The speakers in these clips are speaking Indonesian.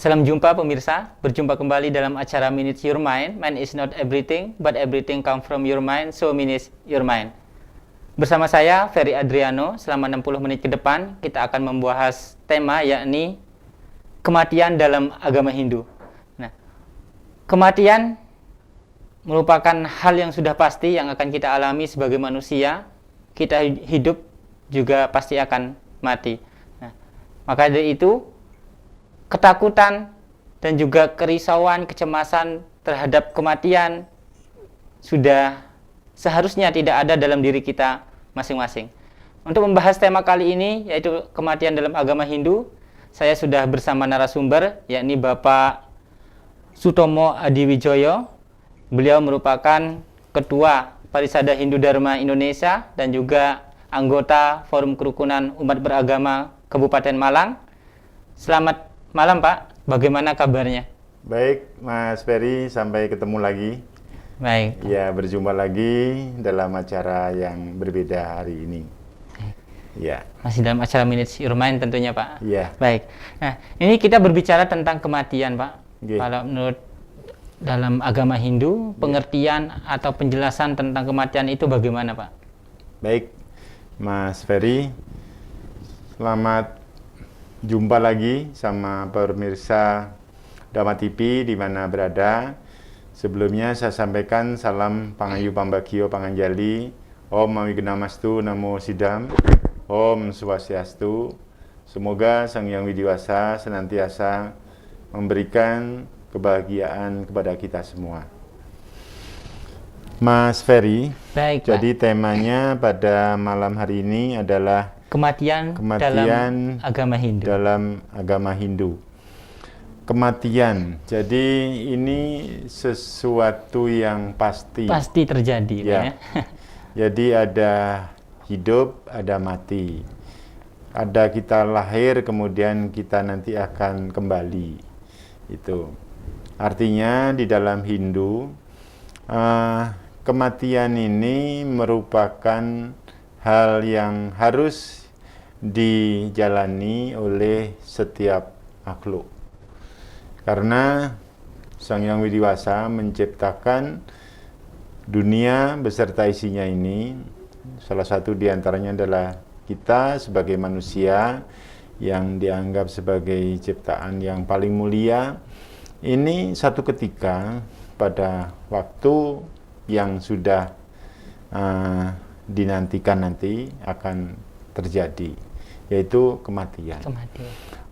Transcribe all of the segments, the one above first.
Salam jumpa pemirsa, berjumpa kembali dalam acara Minutes Your Mind. Mind is not everything, but everything come from your mind, so minutes your mind. Bersama saya, Ferry Adriano, selama 60 menit ke depan, kita akan membahas tema yakni kematian dalam agama Hindu. Nah, kematian merupakan hal yang sudah pasti yang akan kita alami sebagai manusia. Kita hidup juga pasti akan mati. Nah, maka dari itu, ketakutan dan juga kerisauan, kecemasan terhadap kematian sudah seharusnya tidak ada dalam diri kita masing-masing. Untuk membahas tema kali ini, yaitu kematian dalam agama Hindu, saya sudah bersama narasumber, yakni Bapak Sutomo Adiwijoyo. Beliau merupakan Ketua Parisada Hindu Dharma Indonesia dan juga anggota Forum Kerukunan Umat Beragama Kabupaten Malang. Selamat malam Pak, bagaimana kabarnya? Baik Mas Ferry, sampai ketemu lagi. Baik. Ya, berjumpa lagi dalam acara yang berbeda hari ini. Ya. Masih dalam acara Minutes Your Mind tentunya Pak. Ya. Baik. Nah, ini kita berbicara tentang kematian Pak. Okay. Kalau menurut dalam agama Hindu, pengertian atau penjelasan tentang kematian itu bagaimana Pak? Baik Mas Ferry, selamat jumpa lagi sama pemirsa Dhamma TV di mana berada. Sebelumnya saya sampaikan salam Pangayu Pambagio Panganjali, Om Wignamastu Namo Sidam, Om Swastiastu. Semoga Sang Hyang Widiwasa senantiasa memberikan kebahagiaan kepada kita semua. Mas Ferry, baik, jadi Pak. temanya pada malam hari ini adalah kematian dalam agama Hindu. Dalam agama Hindu. Kematian. Jadi ini sesuatu yang pasti. Pasti terjadi, ya. Jadi ada hidup, ada mati. Ada kita lahir, kemudian kita nanti akan kembali. Itu. Artinya di dalam Hindu, kematian ini merupakan hal yang harus dijalani oleh setiap makhluk. Karena Sang Hyang Widiwasa menciptakan dunia beserta isinya ini, salah satu diantaranya adalah kita sebagai manusia yang dianggap sebagai ciptaan yang paling mulia. Ini satu ketika pada waktu yang sudah dinantikan nanti akan terjadi, yaitu kematian.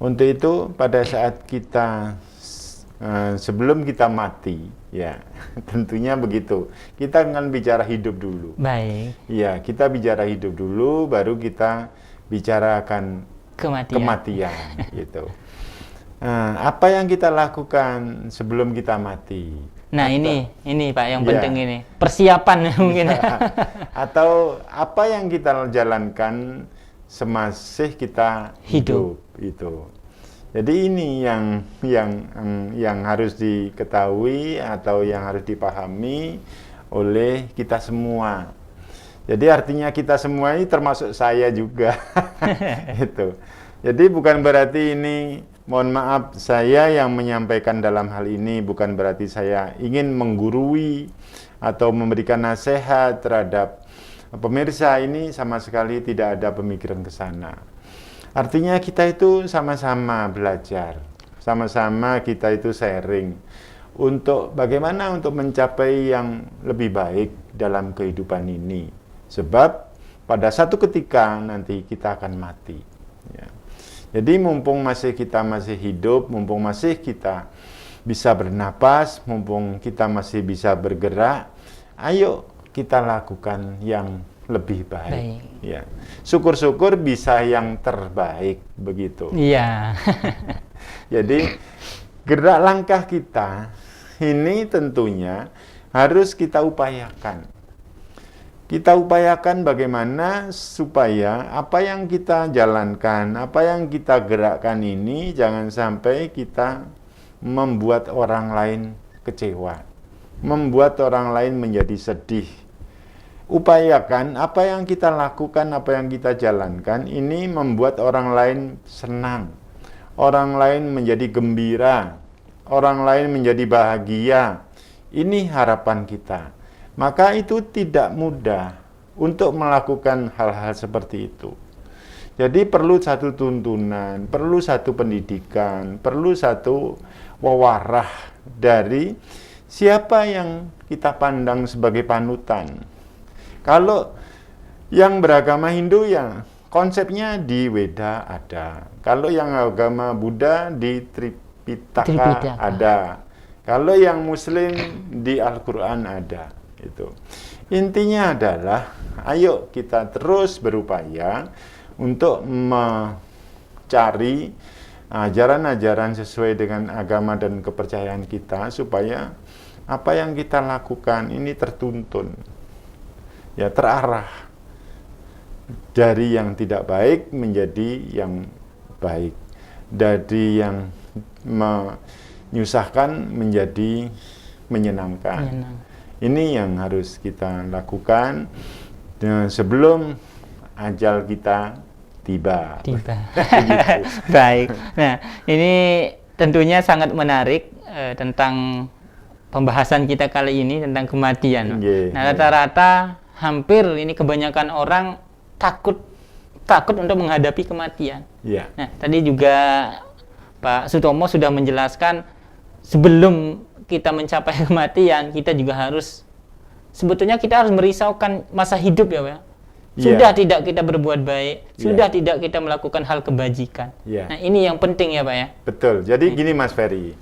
Untuk itu pada saat kita sebelum kita mati, ya tentunya begitu, kita akan bicara hidup dulu. Baik. Ya, kita bicara hidup dulu, baru kita bicara akan kematian gitu. Apa yang kita lakukan sebelum kita mati? Nah, ini Pak yang penting ini. Persiapan mungkin. Atau apa yang kita jalankan semasih kita hidup itu. Jadi ini yang harus diketahui atau yang harus dipahami oleh kita semua. Jadi artinya kita semua ini termasuk saya juga. Itu. Jadi bukan berarti ini, mohon maaf, saya yang menyampaikan dalam hal ini bukan berarti saya ingin menggurui atau memberikan nasihat terhadap pemirsa ini, sama sekali tidak ada pemikiran ke sana. Artinya kita itu sama-sama belajar, sama-sama kita itu sharing untuk bagaimana untuk mencapai yang lebih baik dalam kehidupan ini. Sebab pada satu ketika nanti kita akan mati. Ya. Jadi mumpung kita masih hidup, mumpung masih kita bisa bernapas, mumpung kita masih bisa bergerak, ayo kita lakukan yang lebih baik. Ya. Syukur-syukur bisa yang terbaik, begitu. Iya. Jadi gerak langkah kita ini tentunya harus kita upayakan. Kita upayakan bagaimana supaya apa yang kita jalankan, apa yang kita gerakkan ini jangan sampai kita membuat orang lain kecewa, membuat orang lain menjadi sedih. Upayakan apa yang kita lakukan, apa yang kita jalankan ini membuat orang lain senang, orang lain menjadi gembira, orang lain menjadi bahagia. Ini harapan kita. Maka itu tidak mudah untuk melakukan hal-hal seperti itu. Jadi perlu satu tuntunan, perlu satu pendidikan, perlu satu wawarah dari siapa yang kita pandang sebagai panutan. Kalau yang beragama Hindu ya konsepnya di Weda ada. Kalau yang agama Buddha di Tripitaka ada. Kalau yang Muslim di Al-Quran ada. Itu. Intinya adalah ayo kita terus berupaya untuk mencari ajaran-ajaran sesuai dengan agama dan kepercayaan kita supaya apa yang kita lakukan ini tertuntun, ya terarah dari yang tidak baik menjadi yang baik, dari yang menyusahkan menjadi menyenangkan. Ini yang harus kita lakukan sebelum ajal kita tiba. Gitu. Baik. Nah, ini tentunya sangat menarik tentang pembahasan kita kali ini tentang kematian. Nah, rata-rata hampir ini kebanyakan orang takut untuk menghadapi kematian. Nah, tadi juga Pak Sutomo sudah menjelaskan sebelum kita mencapai kematian, kita juga sebetulnya kita harus merisaukan masa hidup ya Pak. Sudah tidak kita berbuat baik, sudah tidak kita melakukan hal kebajikan. Nah, ini yang penting ya Pak ya. Betul. Jadi gini Mas Ferry.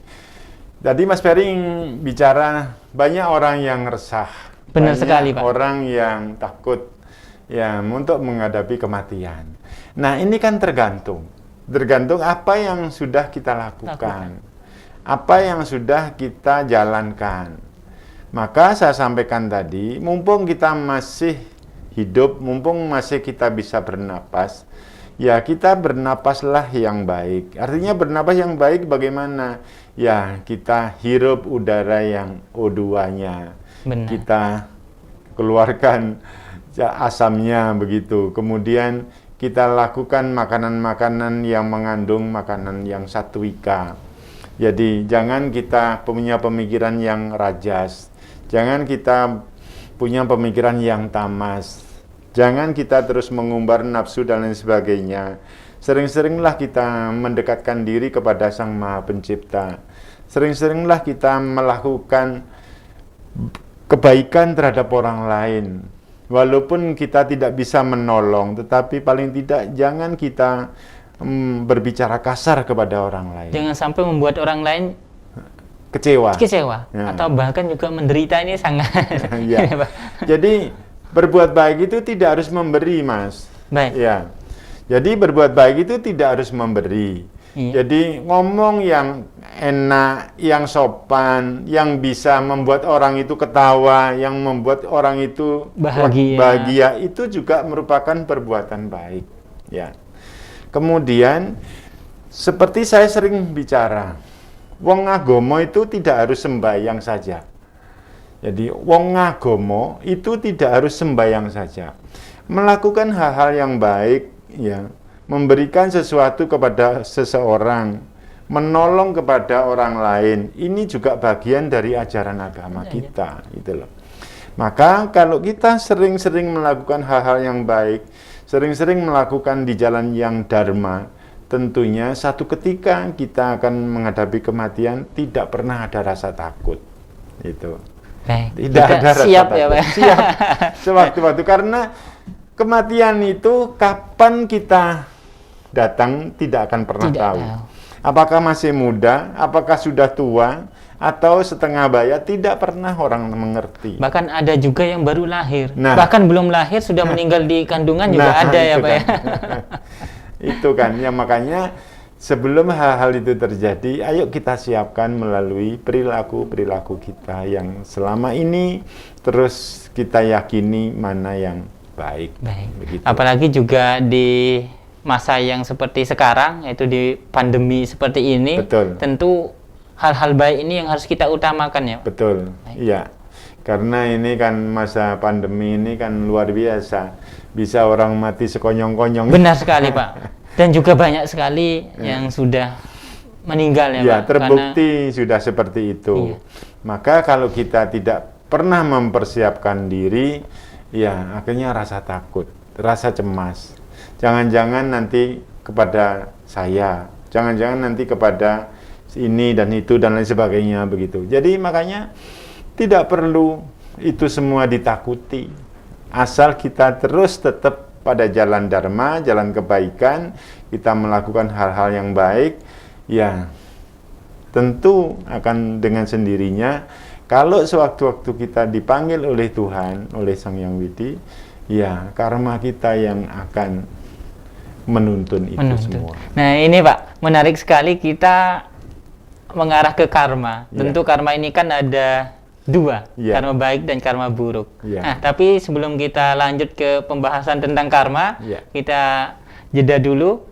Tadi Mas Ferry bicara banyak orang yang resah. Benar sekali Pak. Orang yang takut ya untuk menghadapi kematian. Nah, ini kan tergantung apa yang sudah kita lakukan. Apa yang sudah kita jalankan. Maka saya sampaikan tadi, mumpung kita masih hidup, mumpung masih kita bisa bernapas, ya kita bernapaslah yang baik. Artinya bernapas yang baik bagaimana? Ya kita hirup udara yang O2-nya. Benar. Kita keluarkan asamnya begitu. Kemudian kita lakukan makanan-makanan yang mengandung makanan yang satwika. Jadi jangan kita punya pemikiran yang rajas, jangan kita punya pemikiran yang tamas, jangan kita terus mengumbar nafsu dan lain sebagainya. Sering-seringlah kita mendekatkan diri kepada Sang Maha Pencipta. Sering-seringlah kita melakukan kebaikan terhadap orang lain. Walaupun kita tidak bisa menolong, tetapi paling tidak jangan kita berbicara kasar kepada orang lain. Jangan sampai membuat orang lain kecewa. Ya. Atau bahkan juga menderita, ini sangat. Ya. Jadi berbuat baik itu tidak harus memberi, Mas. Baik. Ya. Jadi berbuat baik itu tidak harus memberi. Iya. Jadi ngomong yang enak, yang sopan, yang bisa membuat orang itu ketawa, yang membuat orang itu bahagia itu juga merupakan perbuatan baik. Ya. Kemudian seperti saya sering bicara, wong agomo itu tidak harus sembahyang saja. Jadi wong agomo itu tidak harus sembahyang saja. Melakukan hal-hal yang baik, ya, memberikan sesuatu kepada seseorang, menolong kepada orang lain, ini juga bagian dari ajaran agama kita, gitu loh. Maka kalau kita sering-sering melakukan hal-hal yang baik, sering-sering melakukan di jalan yang dharma, tentunya satu ketika kita akan menghadapi kematian tidak pernah ada rasa takut. Itu. Tidak ada rasa siap takut. Ya, Pak. Siap. Sewaktu-waktu, karena kematian itu kapan kita datang tidak akan pernah tahu. Apakah masih muda, apakah sudah tua, atau setengah baya, tidak pernah orang mengerti. Bahkan ada juga yang baru lahir. Bahkan belum lahir sudah meninggal di kandungan juga ada ya Pak ya. Itu kan, ya makanya sebelum hal-hal itu terjadi, ayo kita siapkan melalui perilaku-perilaku kita yang selama ini terus kita yakini mana yang baik. Begitu. Apalagi juga di masa yang seperti sekarang, yaitu di pandemi seperti ini. Betul. Tentu hal-hal baik ini yang harus kita utamakan ya. Betul, iya. Karena ini kan masa pandemi ini kan luar biasa. Bisa orang mati sekonyong-konyong. Benar sekali Pak. Dan juga banyak sekali yang sudah meninggal ya, Ya, Pak. terbukti sudah seperti itu. Iya. Maka kalau kita tidak pernah mempersiapkan diri, ya akhirnya rasa takut, rasa cemas. Jangan-jangan nanti kepada saya, jangan-jangan nanti kepada ini dan itu dan lain sebagainya begitu. Jadi makanya tidak perlu itu semua ditakuti. Asal kita terus tetap pada jalan dharma, jalan kebaikan, kita melakukan hal-hal yang baik, ya tentu akan dengan sendirinya. Kalau sewaktu-waktu kita dipanggil oleh Tuhan, oleh Sang Hyang Widi, ya karma kita yang akan menuntun itu semua. Nah ini Pak, menarik sekali kita mengarah ke karma. Tentu karma ini kan ada dua, karma baik dan karma buruk. Nah tapi sebelum kita lanjut ke pembahasan tentang karma, kita jeda dulu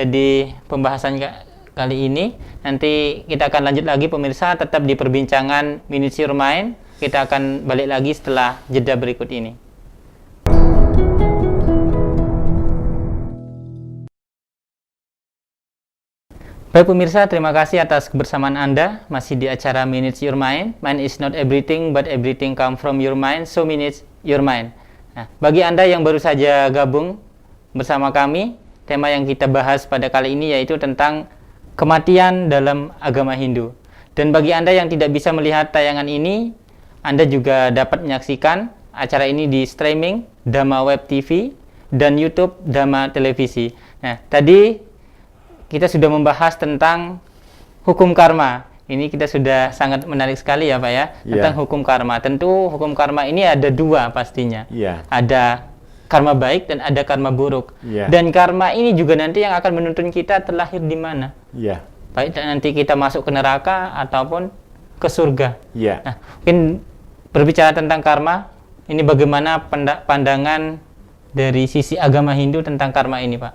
di pembahasan kali ini. Nanti kita akan lanjut lagi pemirsa, tetap di perbincangan Minutes Your Mind. Kita akan balik lagi setelah jeda berikut ini. Baik pemirsa, terima kasih atas kebersamaan Anda masih di acara Minutes Your Mind. Mind is not everything, but everything come from your mind, so minutes your mind. Nah, bagi Anda yang baru saja gabung bersama kami, tema yang kita bahas pada kali ini yaitu tentang kematian dalam agama Hindu. Dan bagi Anda yang tidak bisa melihat tayangan ini, Anda juga dapat menyaksikan acara ini di streaming Dhamma Web TV dan YouTube Dhamma Televisi. Nah, tadi kita sudah membahas tentang hukum karma. Ini kita sudah sangat menarik sekali ya Pak ya, tentang hukum karma. Tentu hukum karma ini ada dua pastinya. Ada karma baik dan ada karma buruk. Dan karma ini juga nanti yang akan menuntun kita terlahir di mana. Baik nanti kita masuk ke neraka ataupun ke surga. Nah, mungkin berbicara tentang karma, ini bagaimana pandangan dari sisi agama Hindu tentang karma ini Pak?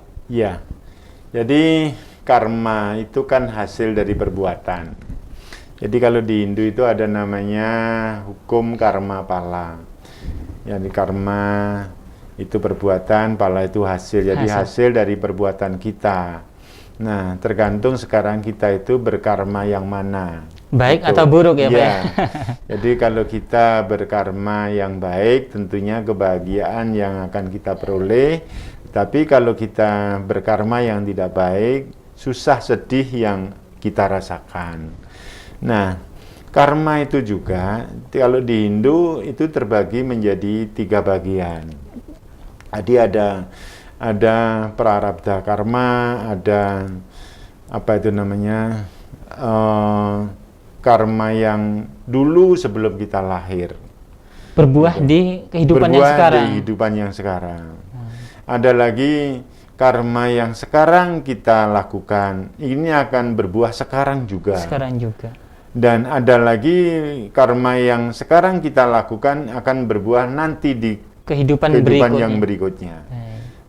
Jadi karma itu kan hasil dari perbuatan. Jadi kalau di Hindu itu ada namanya hukum karma pala. Jadi karma itu perbuatan, pala itu hasil. Jadi hasil dari perbuatan kita. Nah, tergantung sekarang kita itu berkarma yang mana. Baik atau buruk ya Pak ya? Jadi kalau kita berkarma yang baik, tentunya kebahagiaan yang akan kita peroleh. Tapi kalau kita berkarma yang tidak baik, susah sedih yang kita rasakan. Nah, karma itu juga, kalau di Hindu itu terbagi menjadi 3 bagian. Jadi ada prarabdha karma, ada apa itu namanya, karma yang dulu sebelum kita lahir. Berbuah di kehidupan yang sekarang. Berbuah di kehidupan yang sekarang. Ada lagi karma yang sekarang kita lakukan, ini akan berbuah sekarang juga. Dan ada lagi karma yang sekarang kita lakukan akan berbuah nanti di kehidupan yang berikutnya.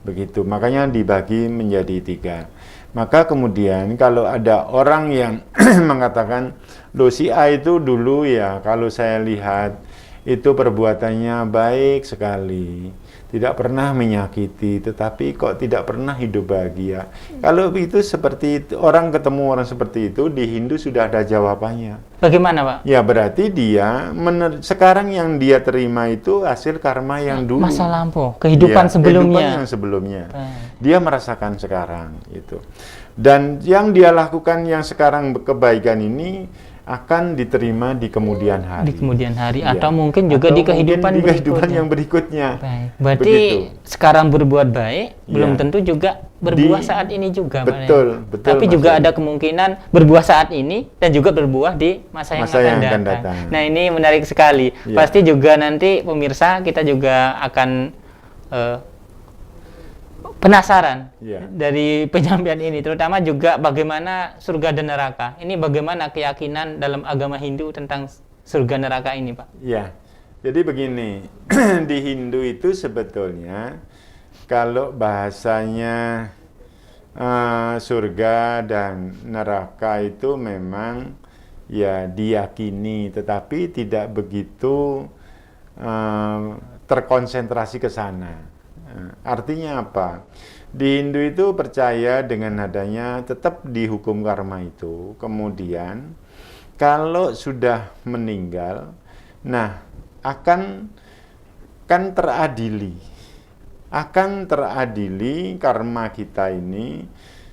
Begitu, makanya dibagi menjadi 3. Maka kemudian kalau ada orang yang mengatakan, loh si A itu dulu ya kalau saya lihat itu perbuatannya baik sekali, tidak pernah menyakiti, tetapi kok tidak pernah hidup bahagia. Kalau itu seperti itu, orang ketemu orang seperti itu, di Hindu sudah ada jawabannya. Bagaimana Pak? Ya berarti dia, sekarang yang dia terima itu hasil karma yang dulu. Masa lampau, kehidupan sebelumnya. Kehidupan yang sebelumnya. Dia merasakan sekarang itu. Dan yang dia lakukan yang sekarang kebaikan ini, akan diterima di kemudian hari. Di kemudian hari, atau mungkin juga di kehidupan yang berikutnya. Berarti sekarang berbuat baik, belum tentu juga berbuah saat ini juga. Betul. Tapi juga ada kemungkinan berbuah saat ini dan juga berbuah di masa yang akan datang. Nah ini menarik sekali. Pasti juga nanti pemirsa kita juga akan penasaran dari penyampaian ini, terutama juga bagaimana surga dan neraka. Ini bagaimana keyakinan dalam agama Hindu tentang surga neraka ini, Pak? Ya, jadi begini, di Hindu itu sebetulnya kalau bahasanya surga dan neraka itu memang ya diyakini, tetapi tidak begitu terkonsentrasi ke sana. Artinya apa? Di Hindu itu percaya dengan adanya tetap di hukum karma itu. Kemudian kalau sudah meninggal, nah akan teradili karma kita ini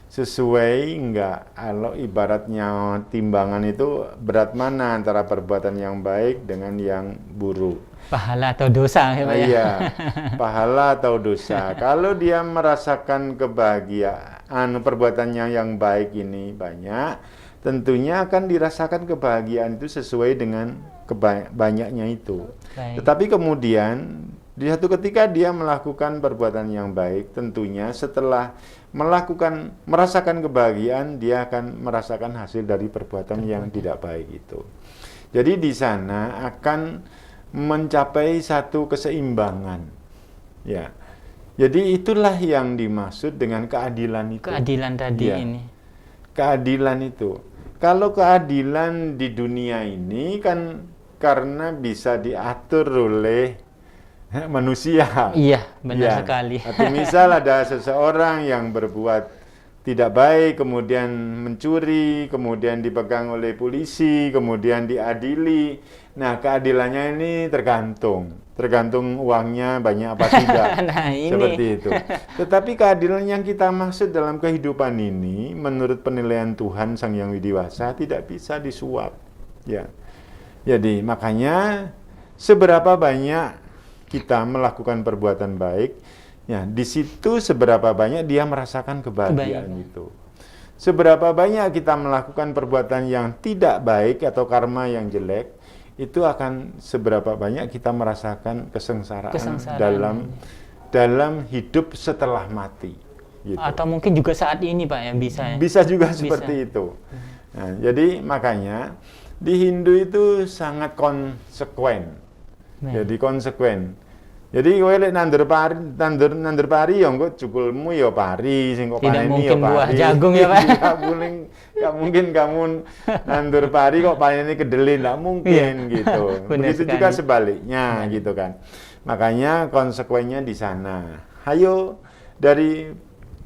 sesuai enggak. Kalau ibaratnya timbangan itu berat mana antara perbuatan yang baik dengan yang buruk. Pahala atau dosa ya Pak ya? Iya, pahala atau dosa. Kalau dia merasakan kebahagiaan, perbuatannya yang baik ini banyak, tentunya akan dirasakan kebahagiaan itu sesuai dengan banyaknya itu. Baik. Tetapi kemudian di satu ketika dia melakukan perbuatan yang baik, tentunya setelah merasakan kebahagiaan, dia akan merasakan hasil dari perbuatan yang tidak baik itu. Jadi di sana akan mencapai satu keseimbangan. Ya. Jadi itulah yang dimaksud dengan keadilan itu. Keadilan tadi Ya. ini. Keadilan itu. Kalau keadilan di dunia ini kan karena bisa diatur oleh manusia. Iya, benar Ya. sekali. Atau misal ada seseorang yang berbuat tidak baik, kemudian mencuri, kemudian dipegang oleh polisi, kemudian diadili. Nah, keadilannya ini tergantung uangnya banyak apa tidak. Nah, ini. Seperti itu. Tetapi keadilan yang kita maksud dalam kehidupan ini, menurut penilaian Tuhan Sang Yang Widiwasa, tidak bisa disuap. Ya. Jadi makanya seberapa banyak kita melakukan perbuatan baik, ya, di situ seberapa banyak dia merasakan kebahagiaan itu. Seberapa banyak kita melakukan perbuatan yang tidak baik atau karma yang jelek, itu akan seberapa banyak kita merasakan kesengsaraan dalam hidup setelah mati. Gitu. Atau mungkin juga saat ini Pak ya bisa. Bisa juga seperti itu. Nah, jadi makanya di Hindu itu sangat konsekuen. Jadi konsekuen. Jadi kowe lek nandur pari ya engko cukulmu ya pari, sing kok paneni ya pari. Tidak mungkin buah jagung ya Pak. Enggak mungkin kamu nandur pari kok paneni kedelai, enggak mungkin gitu. Begitu sekali. Juga sebaliknya gitu kan. Makanya konsekuennya di sana. Ayo dari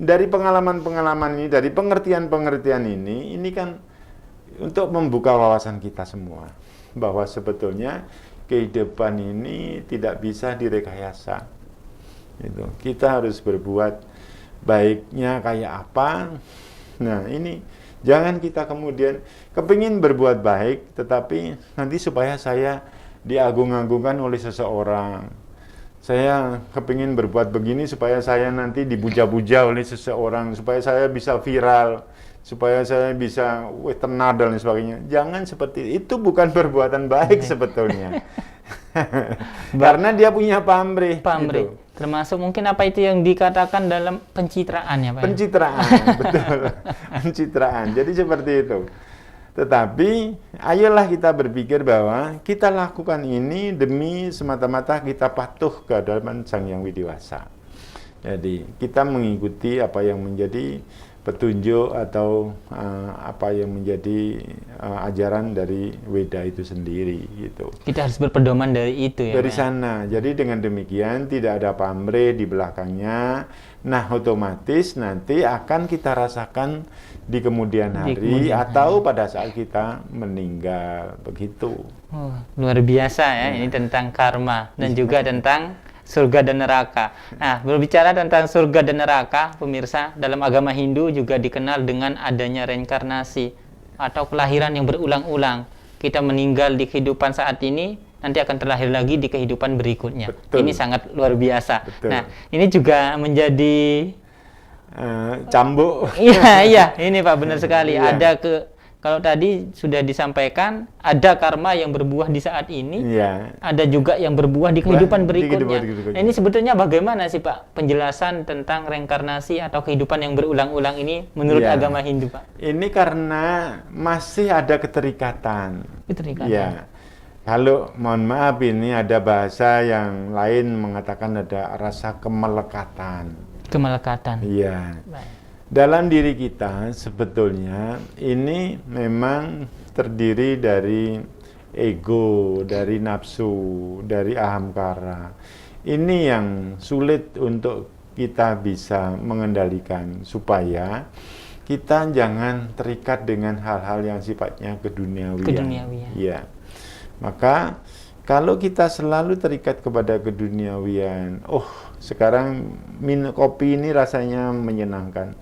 pengalaman-pengalaman ini, dari pengertian-pengertian ini kan untuk membuka wawasan kita semua bahwa sebetulnya kehidupan ini tidak bisa direkayasa. Gitu. Kita harus berbuat baiknya kayak apa. Nah, ini jangan kita kemudian kepingin berbuat baik, tetapi nanti supaya saya diagung-agungkan oleh seseorang. Saya kepingin berbuat begini supaya saya nanti dibuja-buja oleh seseorang, supaya saya bisa viral, supaya saya bisa tenar dan sebagainya. Jangan seperti itu, bukan perbuatan baik sebetulnya. Karena dia punya pamrih. Gitu. Termasuk mungkin apa itu yang dikatakan dalam pencitraan ya Pak? Pencitraan, betul. Pencitraan. Jadi seperti itu. Tetapi ayolah kita berpikir bahwa kita lakukan ini demi semata-mata kita patuh ke hadapan Sang Yang Widiwasa. Jadi kita mengikuti apa yang menjadi petunjuk atau apa yang menjadi ajaran dari Weda itu sendiri gitu. Kita harus berpedoman dari itu ya. Dari sana. Jadi dengan demikian tidak ada pamrih di belakangnya. Nah, otomatis nanti akan kita rasakan di kemudian hari atau pada saat kita meninggal begitu. Oh, luar biasa ya. Ini tentang karma dan juga tentang surga dan neraka. Nah, berbicara tentang surga dan neraka, pemirsa, dalam agama Hindu juga dikenal dengan adanya reinkarnasi atau kelahiran yang berulang-ulang. Kita meninggal di kehidupan saat ini, nanti akan terlahir lagi di kehidupan berikutnya. Betul. Ini sangat luar biasa. Betul. Nah, ini juga menjadi cambuk. Iya, ini Pak benar sekali. Iya. Kalau tadi sudah disampaikan, ada karma yang berbuah di saat ini, ada juga yang berbuah di kehidupan berikutnya. Nah, ini sebetulnya bagaimana sih Pak penjelasan tentang reinkarnasi atau kehidupan yang berulang-ulang ini menurut agama Hindu Pak? Ini karena masih ada keterikatan. Keterikatan. Ya. Kalau mohon maaf ini ada bahasa yang lain mengatakan ada rasa kemelekatan. Kemelekatan. Iya. Dalam diri kita sebetulnya ini memang terdiri dari ego, dari nafsu, dari ahamkara. Ini yang sulit untuk kita bisa mengendalikan, supaya kita jangan terikat dengan hal-hal yang sifatnya keduniawian. Ya. Maka kalau kita selalu terikat kepada keduniawian, sekarang kopi ini rasanya menyenangkan.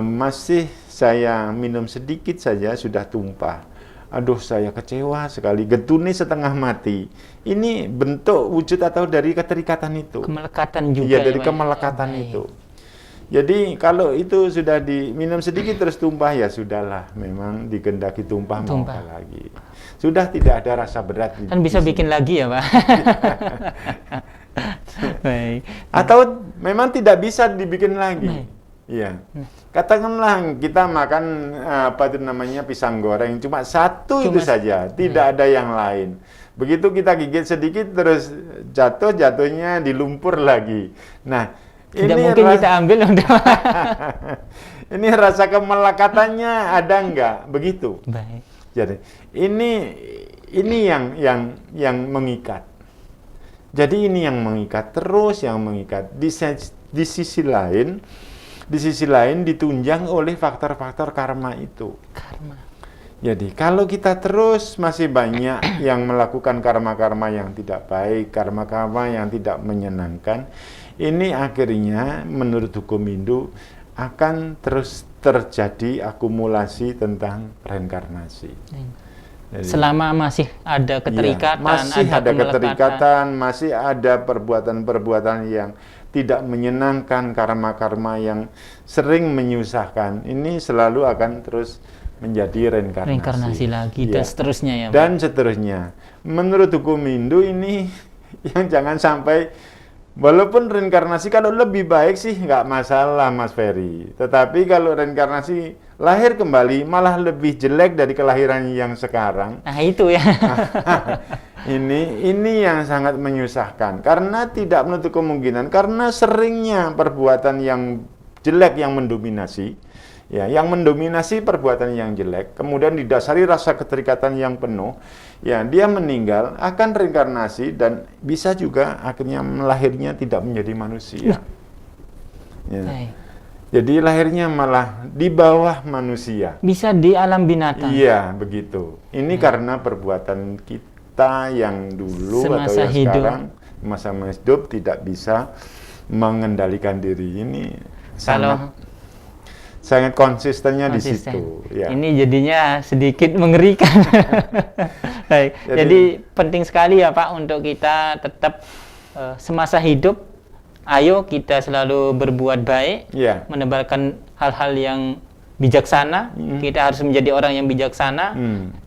Masih saya minum sedikit saja sudah tumpah. Aduh, saya kecewa sekali, getune setengah mati. Ini bentuk wujud atau dari keterikatan itu. Kemelekatan juga. Iya, dari kemelekatan itu. Jadi kalau itu sudah diminum sedikit terus tumpah, ya sudahlah, memang dikehendaki tumpah. Mau apa lagi. Sudah tidak ada rasa berat. Kan bisa bikin lagi ya, Pak. Baik. Atau memang tidak bisa dibikin lagi. Iya. Katakanlah kita makan pisang goreng cuma satu itu saja, tidak ada yang lain. Begitu kita gigit sedikit terus jatuhnya di lumpur lagi. Nah, tidak mungkin kita ambil udah. Ini rasa kemelekatannya ada enggak? Begitu. Baik. Jadi ini yang mengikat. Jadi ini yang mengikat, terus yang mengikat. Di sisi lain ditunjang oleh faktor-faktor karma itu. Jadi kalau kita terus masih banyak yang melakukan karma-karma yang tidak baik, karma-karma yang tidak menyenangkan, ini akhirnya menurut hukum Hindu akan terus terjadi akumulasi tentang reinkarnasi. Jadi, selama masih ada keterikatan, masih ada keterikatan, masih ada perbuatan-perbuatan yang tidak menyenangkan, karma-karma yang sering menyusahkan, ini selalu akan terus menjadi reinkarnasi lagi, dan seterusnya ya, Pak? Dan seterusnya. Menurut hukum Hindu ini yang jangan sampai, walaupun reinkarnasi kalau lebih baik sih nggak masalah, Mas Ferry. Tetapi kalau reinkarnasi lahir kembali malah lebih jelek dari kelahiran yang sekarang. Nah itu ya. Ini yang sangat menyusahkan, karena tidak menutup kemungkinan, karena seringnya perbuatan yang jelek yang mendominasi, ya, yang mendominasi perbuatan yang jelek, kemudian didasari rasa keterikatan yang penuh, ya, dia meninggal akan reinkarnasi dan bisa juga akhirnya lahirnya tidak menjadi manusia. Ya. Jadi lahirnya malah di bawah manusia. Bisa di alam binatang. Iya, begitu. Ini karena perbuatan kita yang dulu semasa atau yang hidup. Sekarang masa hidup tidak bisa mengendalikan diri. Ini sangat konsistennya di situ. Ya. Ini jadinya sedikit mengerikan. Baik. Jadi penting sekali ya Pak untuk kita tetap semasa hidup, ayo kita selalu berbuat baik, menebarkan hal-hal yang bijaksana. Kita harus menjadi orang yang bijaksana.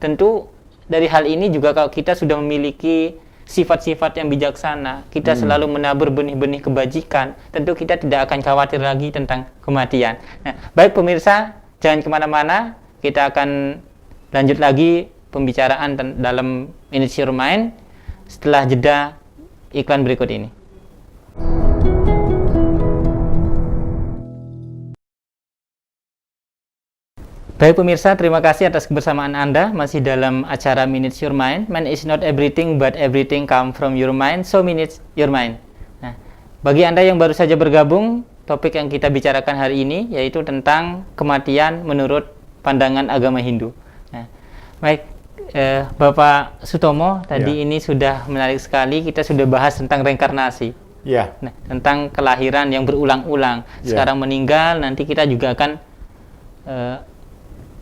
Tentu dari hal ini juga kalau kita sudah memiliki sifat-sifat yang bijaksana, kita selalu menabur benih-benih kebajikan, tentu kita tidak akan khawatir lagi tentang kematian. Nah, baik pemirsa, jangan kemana-mana, kita akan lanjut lagi pembicaraan dalam Manage Your Mind setelah jeda iklan berikut ini. Baik pemirsa, terima kasih atas kebersamaan Anda masih dalam acara Manage Your Mind. Man is not everything, but everything come from your mind, so manage your mind. Nah, bagi Anda yang baru saja bergabung, topik yang kita bicarakan hari ini yaitu tentang kematian menurut pandangan agama Hindu. Nah, baik, Bapak Sutomo, tadi ini sudah menarik sekali, kita sudah bahas tentang reinkarnasi. Nah, tentang kelahiran yang berulang-ulang. Sekarang meninggal, nanti kita juga akan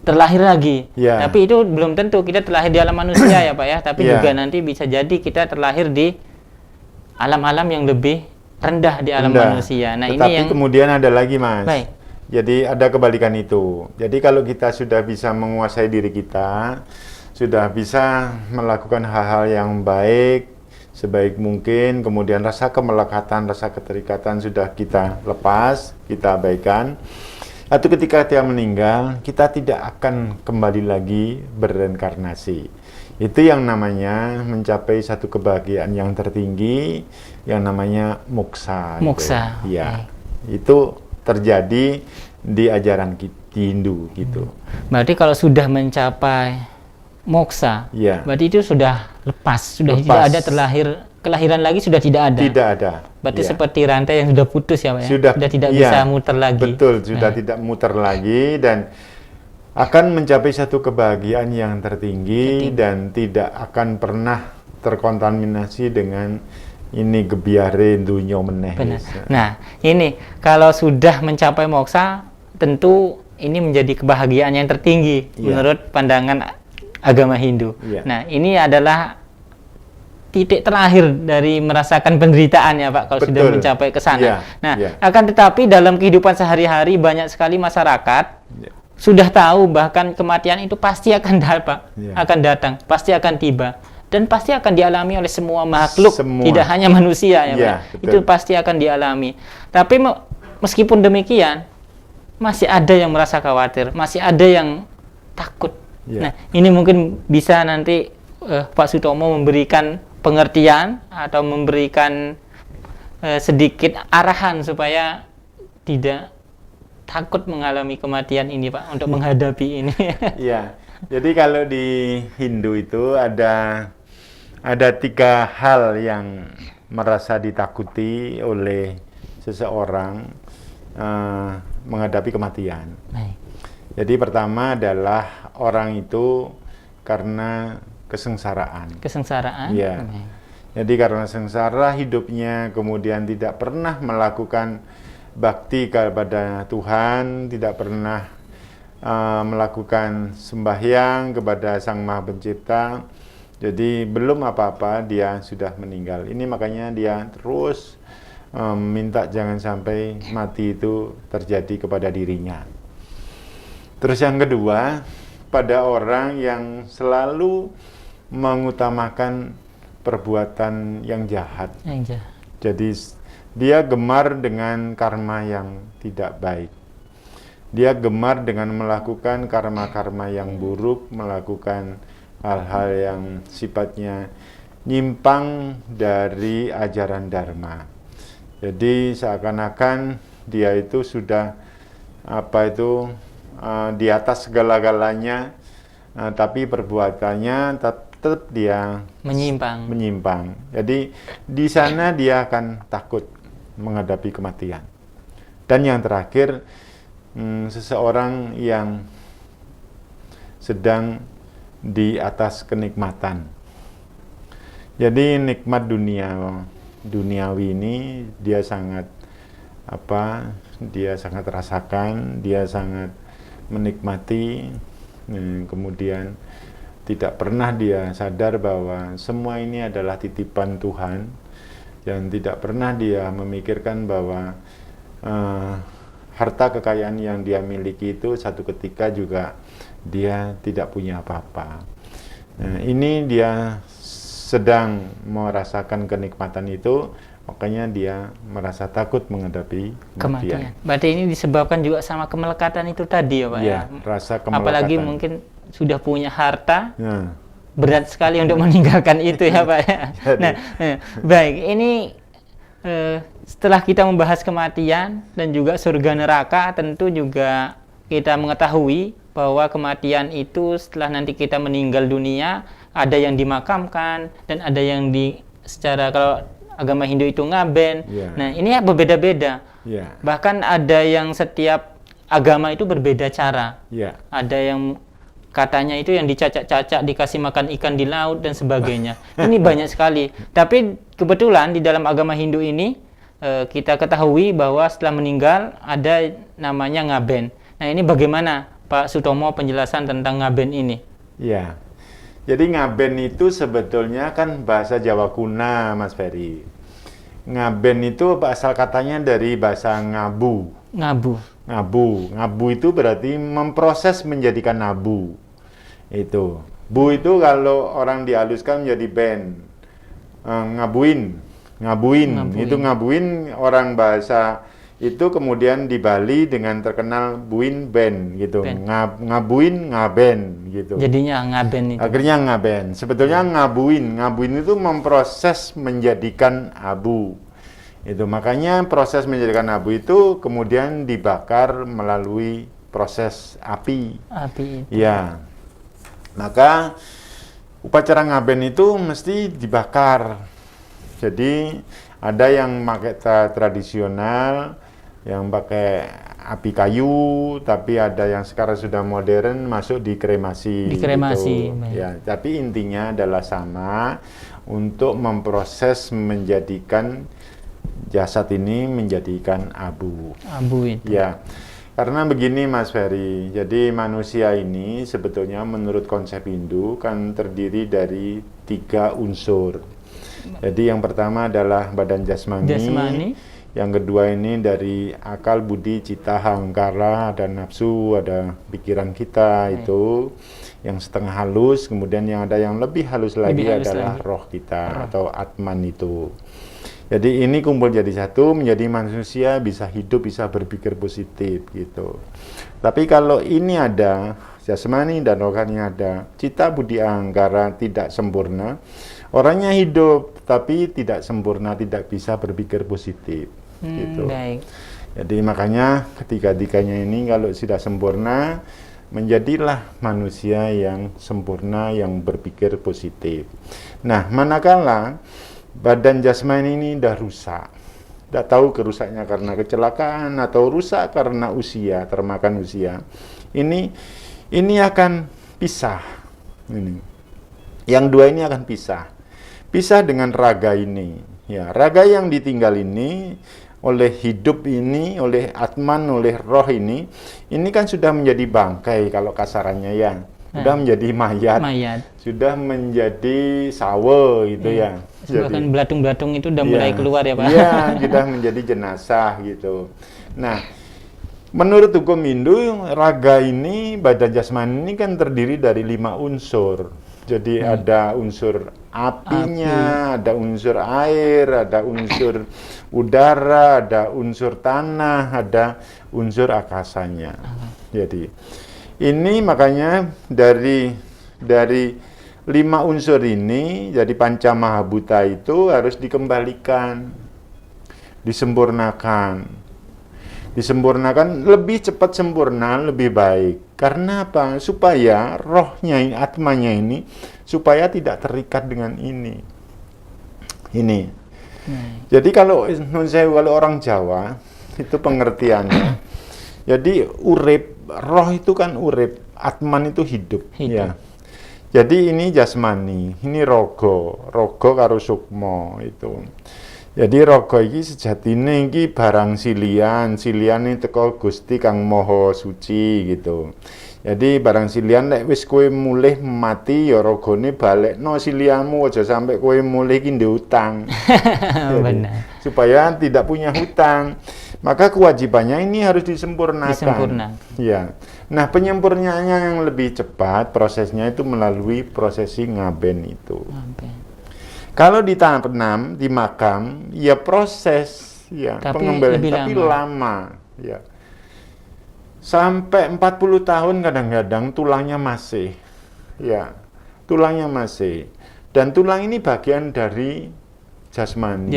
terlahir lagi. Tapi itu belum tentu kita terlahir di alam manusia ya Pak ya, tapi juga nanti bisa jadi kita terlahir di alam-alam yang lebih rendah di alam manusia. Nah, tetapi ini yang kemudian ada lagi Mas. Baik. Jadi ada kebalikan itu. Jadi kalau kita sudah bisa menguasai diri kita, sudah bisa melakukan hal-hal yang baik sebaik mungkin, kemudian rasa kemelekatan, rasa keterikatan sudah kita lepas, kita abaikan. Atau ketika dia meninggal, kita tidak akan kembali lagi berreinkarnasi. Itu yang namanya mencapai satu kebahagiaan yang tertinggi, yang namanya moksa. Moksa. Gitu. Ya, itu terjadi di ajaran Hindu gitu. Berarti kalau sudah mencapai moksa, berarti itu sudah lepas, sudah tidak ada terlahir kelahiran lagi sudah tidak ada. Tidak ada. Berarti Ya. seperti rantai yang sudah putus ya Pak ya? Sudah tidak iya, bisa muter lagi. Betul, sudah Nah, tidak muter lagi dan akan mencapai satu kebahagiaan yang tertinggi dan tidak akan pernah terkontaminasi dengan ini gebiare dunya meneh. benar. Nah, ini kalau sudah mencapai moksa, tentu ini menjadi kebahagiaan yang tertinggi Iya. menurut pandangan agama Hindu. Iya. Nah, ini adalah titik terakhir dari merasakan penderitaan ya Pak, kalau sudah Betul. mencapai ke sana. Iya, Nah, iya. akan tetapi dalam kehidupan sehari-hari banyak sekali masyarakat Ya. sudah tahu bahkan kematian itu pasti akan Iya. akan datang, pasti akan tiba dan pasti akan dialami oleh semua makhluk, Semua. tidak hanya manusia ya Iya, Pak. betul. Itu pasti akan dialami. Tapi meskipun demikian masih ada yang merasa khawatir, masih ada yang takut. Iya. Nah, ini mungkin bisa nanti Pak Sutomo memberikan pengertian atau memberikan sedikit arahan supaya tidak takut mengalami kematian ini Pak, untuk menghadapi ini. Iya. Jadi kalau di Hindu itu ada 3 hal yang merasa ditakuti oleh seseorang menghadapi kematian. Baik. Jadi pertama adalah orang itu karena kesengsaraan. Kesengsaraan. Iya. Baik. Jadi karena sengsara hidupnya, kemudian tidak pernah melakukan bakti kepada Tuhan, tidak pernah melakukan sembahyang kepada Sang Maha Pencipta. Jadi belum apa-apa dia sudah meninggal. Ini makanya dia terus minta jangan sampai mati itu terjadi kepada dirinya. Terus yang kedua, pada orang yang selalu mengutamakan perbuatan yang jahat. Yang jahat. Jadi dia gemar dengan karma yang tidak baik. Dia gemar dengan melakukan karma-karma yang buruk, melakukan hal-hal yang sifatnya nyimpang dari ajaran Dharma. Jadi seakan-akan dia itu sudah di atas segala-galanya, tapi perbuatannya tetap dia menyimpang. Jadi di sana dia akan takut menghadapi kematian. Dan yang terakhir, seseorang yang sedang di atas kenikmatan. Jadi nikmat duniawi ini dia sangat rasakan, dia sangat menikmati, kemudian tidak pernah dia sadar bahwa semua ini adalah titipan Tuhan, dan tidak pernah dia memikirkan bahwa harta kekayaan yang dia miliki itu satu ketika juga dia tidak punya apa-apa. Nah, ini dia sedang merasakan kenikmatan itu, makanya dia merasa takut menghadapi kematian. Berarti ini disebabkan juga sama kemelekatan itu tadi ya Pak Ya, rasa kemelekatan. Apalagi mungkin sudah punya harta, Nah, berat sekali untuk meninggalkan itu ya Pak ya. Nah, baik, ini setelah kita membahas kematian dan juga surga neraka, tentu juga kita mengetahui bahwa kematian itu setelah nanti kita meninggal dunia, ada yang dimakamkan dan ada yang secara kalau agama Hindu itu ngaben. Yeah. Nah, ini berbeda-beda. Yeah. Bahkan ada yang setiap agama itu berbeda cara. Yeah. Ada yang katanya itu yang dicacak-cacak, dikasih makan ikan di laut dan sebagainya. Ini banyak sekali. Tapi kebetulan di dalam agama Hindu ini kita ketahui bahwa setelah meninggal ada namanya ngaben. Nah, ini bagaimana Pak Sutomo penjelasan tentang ngaben ini? Ya, jadi ngaben itu sebetulnya kan bahasa Jawa kuna, Mas Ferry. Ngaben itu asal katanya dari bahasa ngabu. Ngabu itu berarti memproses menjadikan nabu. Itu. Bu itu kalau orang dihaluskan menjadi ben. Ngabuin. Itu ngabuin orang bahasa itu kemudian di Bali dengan terkenal buin ben gitu. Ngabuin ngaben gitu. Jadinya ngaben itu. Akhirnya ngaben. Sebetulnya ngabuin itu memproses menjadikan abu. Itu makanya proses menjadikan abu itu kemudian dibakar melalui proses api. Api itu. Ya. Maka upacara ngaben itu mesti dibakar. Jadi ada yang pakai tradisional, yang pakai api kayu, tapi ada yang sekarang sudah modern masuk di kremasi. Dikremasi. Gitu. Ya, tapi intinya adalah sama untuk memproses menjadikan jasad ini menjadikan abu. Abu itu. Ya. Karena begini Mas Ferry, jadi manusia ini sebetulnya menurut konsep Hindu kan terdiri dari 3 unsur. Jadi yang pertama adalah badan jasmani. Yang kedua ini dari akal, budi, cita, ahankara, ada nafsu, ada pikiran kita itu yang setengah halus, kemudian yang ada yang lebih halus lagi adalah roh kita atau atman itu. Jadi ini kumpul jadi satu, menjadi manusia bisa hidup, bisa berpikir positif gitu. Tapi kalau ini ada, jasmani dan rohani ada, cita, budi, ahankara tidak sempurna, orangnya hidup tapi tidak sempurna, tidak bisa berpikir positif. Gitu. Baik. Jadi makanya ketiga-tiganya ini kalau sudah sempurna, menjadilah manusia yang sempurna, yang berpikir positif. Nah, manakala badan jasmani ini udah rusak, tidak tahu kerusaknya karena kecelakaan atau rusak karena usia, termakan usia, ini akan pisah. Ini, yang dua ini akan pisah dengan raga ini. Ya, raga yang ditinggal ini oleh hidup ini, oleh atman, oleh roh ini kan sudah menjadi bangkai kalau kasarannya ya, sudah menjadi mayat, sudah menjadi sawe gitu ya. Bahkan belatung-belatung itu udah mulai keluar ya Pak? Iya, sudah menjadi jenazah gitu. Nah, menurut hukum Hindu, raga ini, badan jasmani ini kan terdiri dari 5 unsur. Jadi ada unsur apinya, ada unsur air, ada unsur udara, ada unsur tanah, ada unsur akasanya. Jadi ini makanya dari 5 unsur ini, jadi panca mahabhuta itu harus dikembalikan, disempurnakan lebih cepat sempurna, lebih baik. Karena apa? Supaya rohnya, atmanya ini, supaya tidak terikat dengan ini. Jadi kalau orang Jawa, itu pengertiannya. Jadi urip, roh itu kan urip, atman itu hidup. Ya. Jadi ini jasmani, ini rogo karo sukmo itu. Jadi raga iki sejatine iki barang silian ini teko Gusti Kang Maha Suci gitu. Jadi barang silian nek wis kowe mulih mati ya ragane balekno silianmu, aja sampai kowe mulih iki ndek utang. Benar. Supaya tidak punya hutang. Maka kewajibannya ini harus disempurnakan. Ya. Nah, penyempurnaannya yang lebih cepat prosesnya itu melalui prosesi ngaben itu. Kalau ditanam di makam, ya proses ya pengembalian tapi lama ya. Sampai 40 tahun kadang-kadang tulangnya masih. Ya. Tulangnya masih. Dan tulang ini bagian dari jasmani.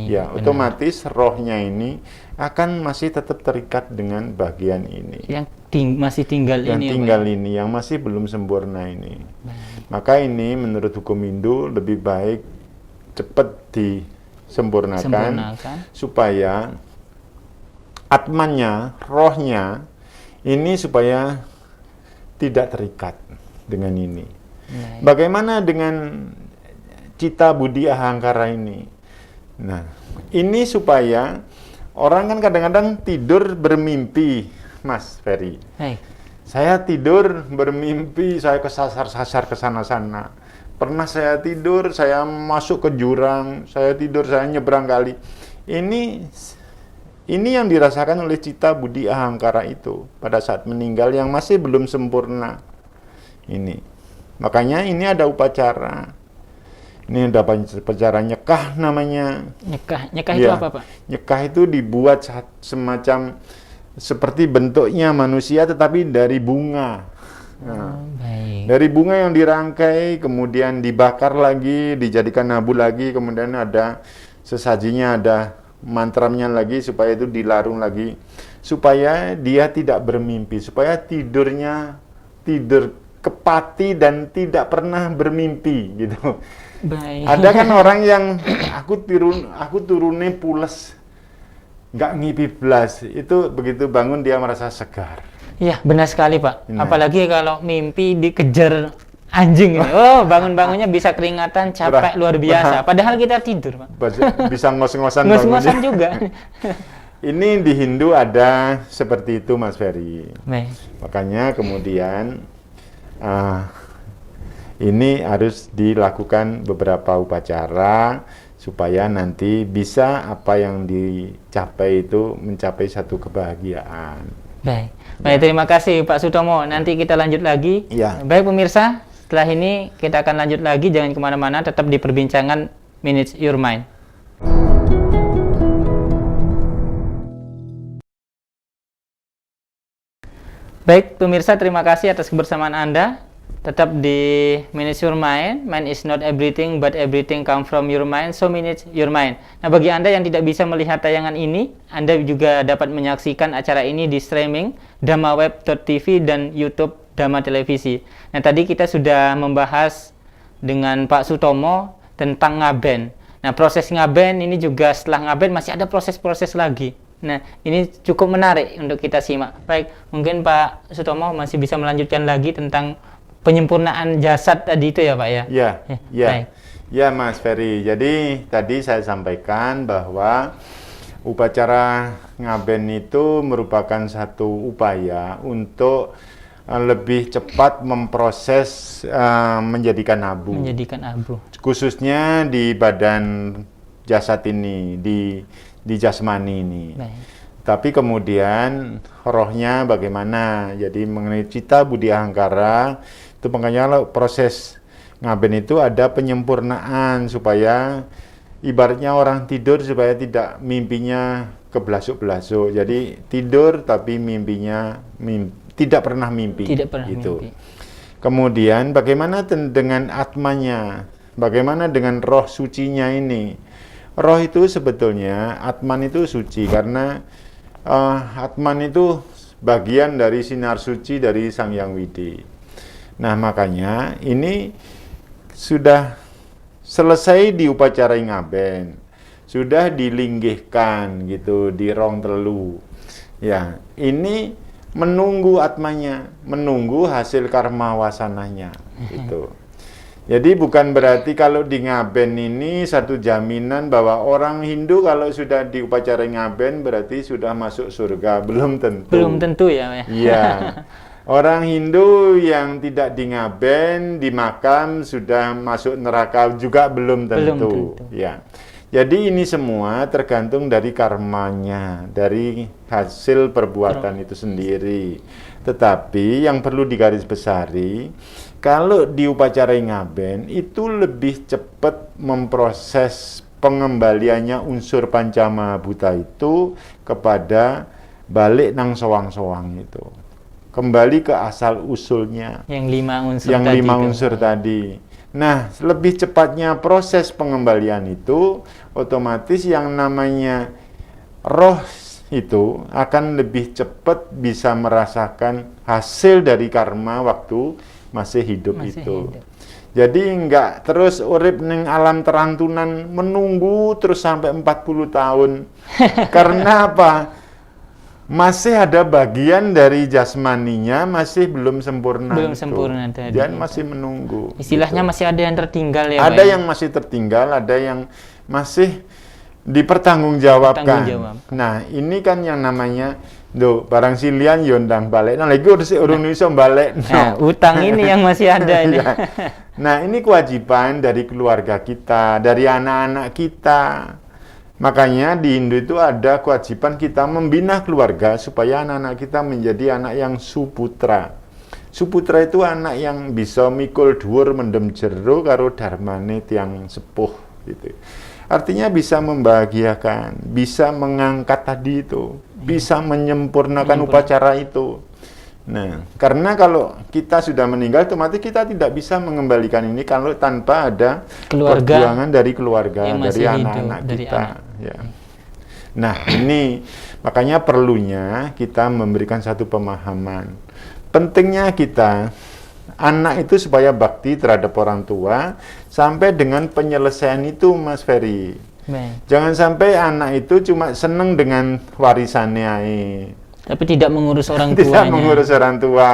Ya, benar. Otomatis rohnya ini akan masih tetap terikat dengan bagian ini. Yang masih tinggal ini. Yang masih belum sempurna ini. Maka ini menurut hukum Hindu lebih baik cepat disempurnakan supaya atmannya, rohnya ini supaya tidak terikat dengan ini. Bagaimana dengan cita, budi, ahankara ini? Nah, ini supaya orang kan kadang-kadang tidur bermimpi, Mas Ferry. Saya tidur bermimpi, saya kesasar-sasar ke sana-sana. Pernah saya tidur, saya masuk ke jurang, saya tidur, saya nyebrang kali. Ini yang dirasakan oleh cita, budi, ahankara itu pada saat meninggal yang masih belum sempurna. Ini. Makanya ini ada upacara. Ini ada upacara nyekah namanya. Nyekah itu apa, Pak? Nyekah itu dibuat semacam seperti bentuknya manusia tetapi dari bunga. Nah, dari bunga yang dirangkai, kemudian dibakar lagi, dijadikan abu lagi, kemudian ada sesajinya, ada mantramnya lagi supaya itu dilarung lagi, supaya dia tidak bermimpi, supaya tidur kepati dan tidak pernah bermimpi gitu. Ada kan orang yang aku turunnya pules, nggak ngipi blas. Itu begitu bangun dia merasa segar. Iya, benar sekali, Pak. Nah. Apalagi kalau mimpi dikejar anjing ini. Oh, bangun-bangunnya bisa keringatan, capek luar biasa. Padahal kita tidur, Pak. Bisa ngos-ngosan Ngos-ngosan bangunnya. juga. Ini di Hindu ada seperti itu, Mas Ferry. Baik. Makanya kemudian ini harus dilakukan beberapa upacara supaya nanti bisa apa yang dicapai itu mencapai satu kebahagiaan. Baik. Baik, terima kasih Pak Sutomo. Nanti kita lanjut lagi. Ya. Baik pemirsa, setelah ini kita akan lanjut lagi. Jangan kemana-mana, tetap di perbincangan Minutes Your Mind. Baik pemirsa, terima kasih atas kebersamaan Anda. Tetap di Minutes Your Mind. Mind is not everything, but everything come from your mind. So minutes your mind. Nah, bagi Anda yang tidak bisa melihat tayangan ini, Anda juga dapat menyaksikan acara ini di streaming dhamaweb.tv dan YouTube Dhamma Televisi. Nah, tadi kita sudah membahas dengan Pak Sutomo tentang ngaben. Nah, proses ngaben ini juga setelah ngaben masih ada proses-proses lagi. Nah, ini cukup menarik untuk kita simak. Baik, mungkin Pak Sutomo masih bisa melanjutkan lagi tentang penyempurnaan jasad tadi itu ya Pak ya? Ya Mas Ferry. Jadi tadi saya sampaikan bahwa upacara ngaben itu merupakan satu upaya untuk lebih cepat memproses menjadikan abu. Menjadikan abu. Khususnya di badan jasad ini, di jasmani ini. Baik. Tapi kemudian rohnya bagaimana? Jadi mengenai cita budi ahangkara itu makanya proses ngaben itu ada penyempurnaan supaya ibaratnya orang tidur supaya tidak mimpinya keblasuk-blasuk. Jadi tidur tapi mimpinya tidak pernah mimpi. Tidak pernah gitu. mimpi. Kemudian bagaimana dengan atmanya? Bagaimana dengan roh sucinya ini? Roh itu sebetulnya Atman itu suci karena Atman itu bagian dari sinar suci dari Sang Hyang Widi. Nah, makanya ini sudah selesai di upacara ngaben, sudah dilinggihkan gitu di rong telu. Ya, ini menunggu atmanya, menunggu hasil karma wasananya gitu. Jadi bukan berarti kalau di ngaben ini satu jaminan bahwa orang Hindu kalau sudah di upacara ngaben berarti sudah masuk surga, belum tentu. Belum tentu ya. Iya. Orang Hindu yang tidak di ngaben, di makam sudah masuk neraka juga belum tentu. Belum tentu. Ya. Jadi ini semua tergantung dari karmanya, dari hasil perbuatan itu sendiri. Tetapi yang perlu digarisbesari, kalau di upacara ngaben itu lebih cepat memproses pengembaliannya unsur pancamahabhuta itu kepada balik nang soang-soang itu. Kembali ke asal usulnya. Yang 5 unsur yang tadi. 5 unsur tadi. Nah, lebih cepatnya proses pengembalian itu, otomatis yang namanya roh itu akan lebih cepat bisa merasakan hasil dari karma waktu masih hidup itu. Jadi enggak terus urip ning alam terantunan menunggu terus sampai 40 tahun. Karena apa? Masih ada bagian dari jasmaninya masih belum sempurna. Belum sempurna tadi. Dan masih menunggu. Istilahnya gitu. masih ada yang tertinggal ya. Ada yang masih tertinggal, ada yang masih dipertanggungjawabkan. Nah, ini kan yang namanya barang silian yondang balik. Nah, lagi urung iso balik. Nah, utang ini yang masih ada ini. Nah, ini kewajiban dari keluarga kita, dari anak-anak kita. Makanya di Hindu itu ada kewajiban kita membina keluarga supaya anak-anak kita menjadi anak yang suputra. Suputra itu anak yang bisa mikul dhuwur mendem jero karo dharmane tiyang sepuh gitu. Artinya bisa membahagiakan, bisa mengangkat tadi itu, bisa menyempurnakan upacara itu. Nah, karena kalau kita sudah meninggal, otomatis kita tidak bisa mengembalikan ini kalau tanpa ada perjuangan dari keluarga, dari anak-anak kita. Ya. Nah, ini makanya perlunya kita memberikan satu pemahaman. Pentingnya kita anak itu supaya bakti terhadap orang tua sampai dengan penyelesaian itu, Mas Ferry. Baik. Jangan sampai anak itu cuma seneng dengan warisannya, Tapi tidak mengurus orang tidak tuanya. mengurus orang tua.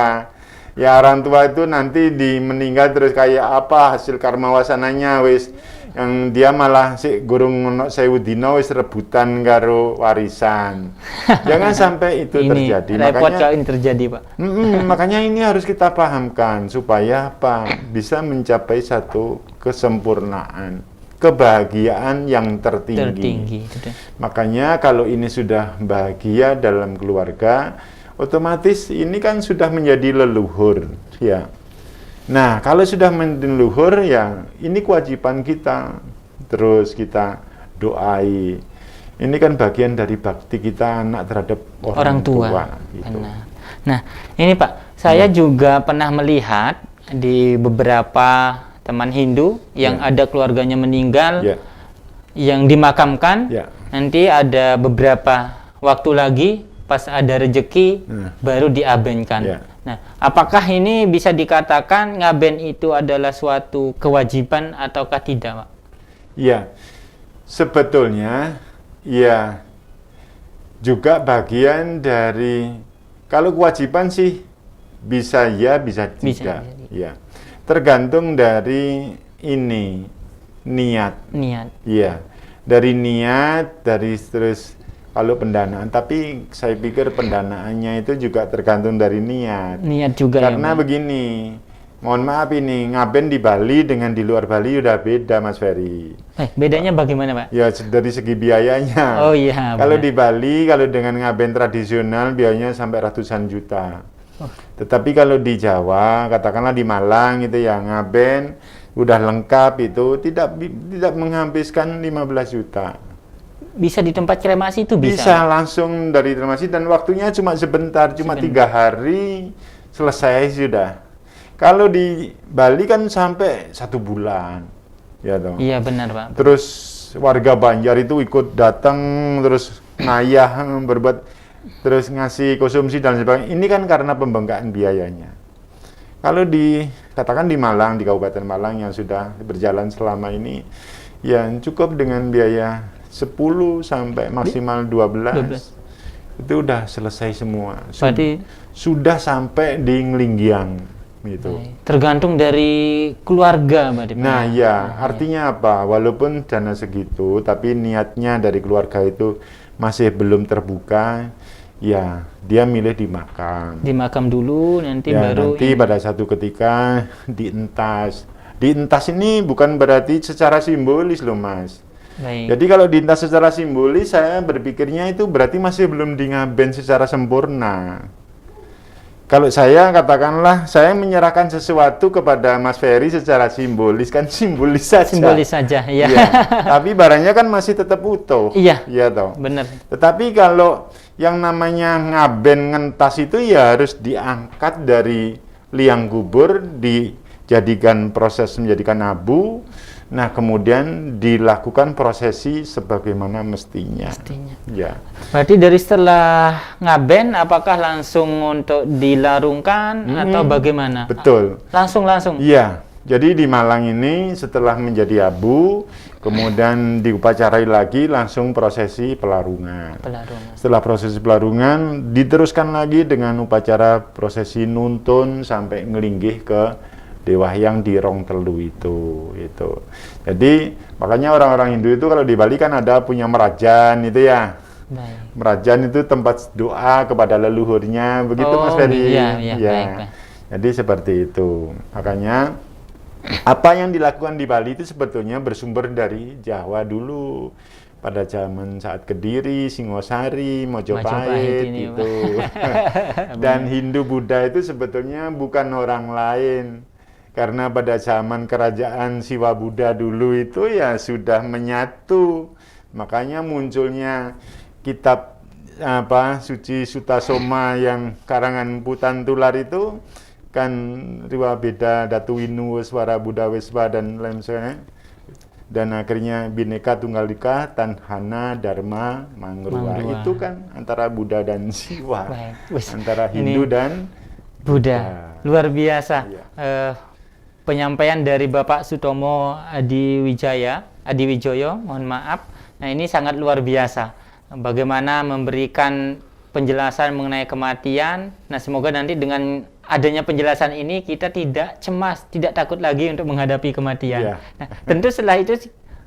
Ya orang tua itu nanti meninggal terus kayak apa hasil karma wasananya wis, yang dia malah si gurung ono sewu dina wis rebutan karo warisan. Jangan sampai itu Ini terjadi. repot Makanya kalau ini terjadi, Pak. makanya ini harus kita pahamkan supaya apa? Bisa mencapai satu kesempurnaan, kebahagiaan yang Tertinggi. Itu deh. Makanya kalau ini sudah bahagia dalam keluarga, otomatis ini kan sudah menjadi leluhur, ya. Nah, kalau sudah menjadi leluhur, ya ini kewajiban kita. Terus kita doai. Ini kan bagian dari bakti kita anak terhadap orang tua. Gitu. Benar. Nah, ini Pak, saya juga pernah melihat di beberapa teman Hindu yang ada keluarganya meninggal, Ya. yang dimakamkan, Ya. nanti ada beberapa waktu lagi pas ada rezeki baru diabenkan. Ya. Nah, apakah ini bisa dikatakan ngaben itu adalah suatu kewajiban ataukah tidak, Pak? Ya, sebetulnya ya juga bagian dari, kalau kewajiban sih bisa ya, bisa tidak. Ya, tergantung dari ini niat. Niat. Iya, dari niat, dari terus kalau pendanaan, tapi saya pikir pendanaannya itu juga tergantung dari niat. Niat juga Karena ya, Pak? begini, mohon maaf ini, ngaben di Bali dengan di luar Bali udah beda, Mas Ferry. Bedanya bagaimana, Pak? Ya dari segi biayanya. Oh iya, Kalau benar. di Bali, kalau dengan ngaben tradisional biayanya sampai ratusan juta. Tetapi kalau di Jawa, katakanlah di Malang itu ya ngaben udah lengkap itu tidak menghabiskan 15 juta. Bisa di tempat kremasi itu bisa? Bisa langsung dari kremasi dan waktunya cuma sebentar, cuma 3 hari selesai sudah. Kalau di Bali kan sampai 1 bulan, ya toh. Iya benar, Pak. Terus warga Banjar itu ikut datang terus ngayah berbuat, terus ngasih konsumsi dan sebagainya. Ini kan karena pembengkakan biayanya. Kalau katakan di Malang, di Kabupaten Malang yang sudah berjalan selama ini, ya cukup dengan biaya 10 sampai maksimal 12. Itu udah selesai semua. Berarti Sudah sampai di Nglinggiang gitu. tergantung dari keluarga, Mbak. Nah ya, artinya apa? Walaupun dana segitu, tapi niatnya dari keluarga itu masih belum terbuka, ya dia milih di makam. Di makam dulu, nanti Ya, baru nanti pada satu ketika dientas. Dientas ini bukan berarti secara simbolis loh, Mas. Baik. Jadi kalau dientas secara simbolis, saya berpikirnya itu berarti masih belum ngaben secara sempurna. Kalau saya katakanlah, saya menyerahkan sesuatu kepada Mas Ferry secara simbolis, kan simbolis saja. Simbolis saja, ya. Iya. Tapi barangnya kan masih tetap utuh. Iya. Iya toh. Benar. Tetapi kalau yang namanya ngaben ngentas itu ya harus diangkat dari liang kubur, dijadikan proses menjadikan abu. Nah, kemudian dilakukan prosesi sebagaimana mestinya. Ya. Berarti dari setelah ngaben, apakah langsung untuk dilarungkan atau bagaimana? Betul. Langsung. Iya. Jadi di Malang ini setelah menjadi abu, kemudian diupacarai lagi langsung prosesi pelarungan. Setelah prosesi pelarungan, diteruskan lagi dengan upacara prosesi nuntun sampai ngelinggih ke Dewa Hyang di Rong Telu itu. Jadi makanya orang-orang Hindu itu kalau di Bali kan ada punya merajan itu ya. Baik. Merajan itu tempat doa kepada leluhurnya, begitu Mas Ferry. Iya. Baik. Jadi seperti itu. Makanya apa yang dilakukan di Bali itu sebetulnya bersumber dari Jawa dulu. Pada zaman saat Kediri, Singosari, Mojopahit itu. Dan Hindu Buddha itu sebetulnya bukan orang lain. Karena pada zaman kerajaan Siwa Buddha dulu itu ya sudah menyatu. Makanya munculnya kitab Suci Sutasoma yang karangan Putan Tular itu kan Riwa Beda Datu Winu Weswara Buddha Weswa dan lain sebagainya. Dan akhirnya Bhinneka Tunggal Ika Tanhana Dharma Mangrua. Itu kan antara Buddha dan Siwa. Antara Hindu dan Buddha. Luar biasa. Iya. Penyampaian dari Bapak Sutomo Adiwijoyo, mohon maaf. Nah, ini sangat luar biasa. Bagaimana memberikan penjelasan mengenai kematian. Nah, semoga nanti dengan adanya penjelasan ini kita tidak cemas, tidak takut lagi untuk menghadapi kematian. Iya. Nah, tentu setelah itu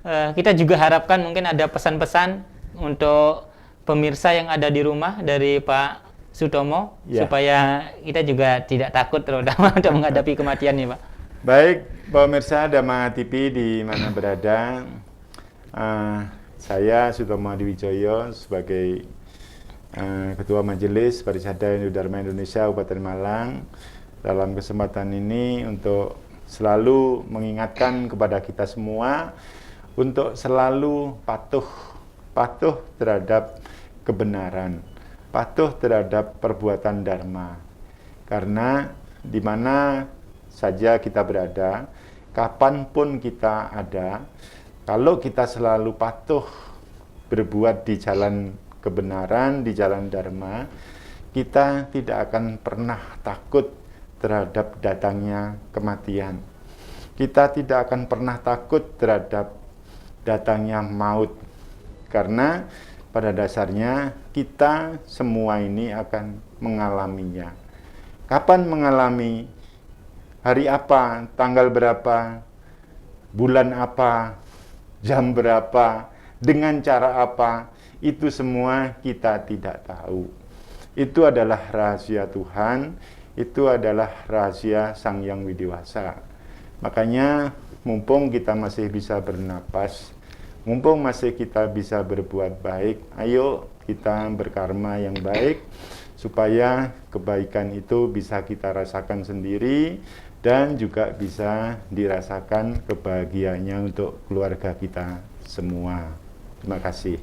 kita juga harapkan mungkin ada pesan-pesan untuk pemirsa yang ada di rumah dari Pak Sutomo, Iya. supaya kita juga tidak takut terutama untuk menghadapi kematian nih, Pak. Baik, pemirsa Dhamma TV di mana berada, saya Sutomo Adiwijoyo sebagai Ketua Majelis Parisada Hindu Dharma Indonesia Kabupaten Malang, dalam kesempatan ini untuk selalu mengingatkan kepada kita semua untuk selalu patuh terhadap kebenaran, patuh terhadap perbuatan dharma, karena di mana saja kita berada, kapanpun kita ada, kalau kita selalu patuh berbuat di jalan kebenaran, di jalan dharma, kita tidak akan pernah takut terhadap datangnya kematian. Kita tidak akan pernah takut terhadap datangnya maut, karena pada dasarnya kita semua ini akan mengalaminya. Kapan mengalami? Hari apa, tanggal berapa, bulan apa, jam berapa, dengan cara apa, itu semua kita tidak tahu. Itu adalah rahasia Tuhan, itu adalah rahasia Sang Hyang Widi-Wasa. Makanya mumpung kita masih bisa bernapas, mumpung masih kita bisa berbuat baik, ayo kita berkarma yang baik, supaya kebaikan itu bisa kita rasakan sendiri, dan juga bisa dirasakan kebahagiaannya untuk keluarga kita semua. Terima kasih.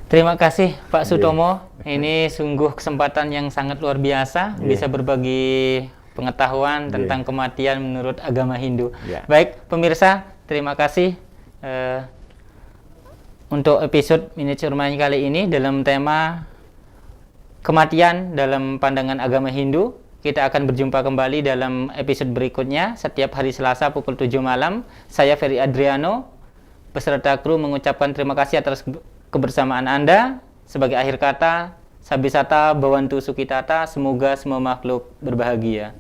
Terima kasih Pak Sutomo. Ini sungguh kesempatan yang sangat luar biasa, bisa berbagi pengetahuan tentang kematian menurut agama Hindu. Baik pemirsa, terima kasih untuk episode Minute Your Mind kali ini dalam tema kematian dalam pandangan agama Hindu. Kita akan berjumpa kembali dalam episode berikutnya setiap hari Selasa pukul 7 malam. Saya Ferry Adriano beserta kru mengucapkan terima kasih atas kebersamaan Anda. Sebagai akhir kata, Sabisata Bhavantu Sukhitata, semoga semua makhluk berbahagia.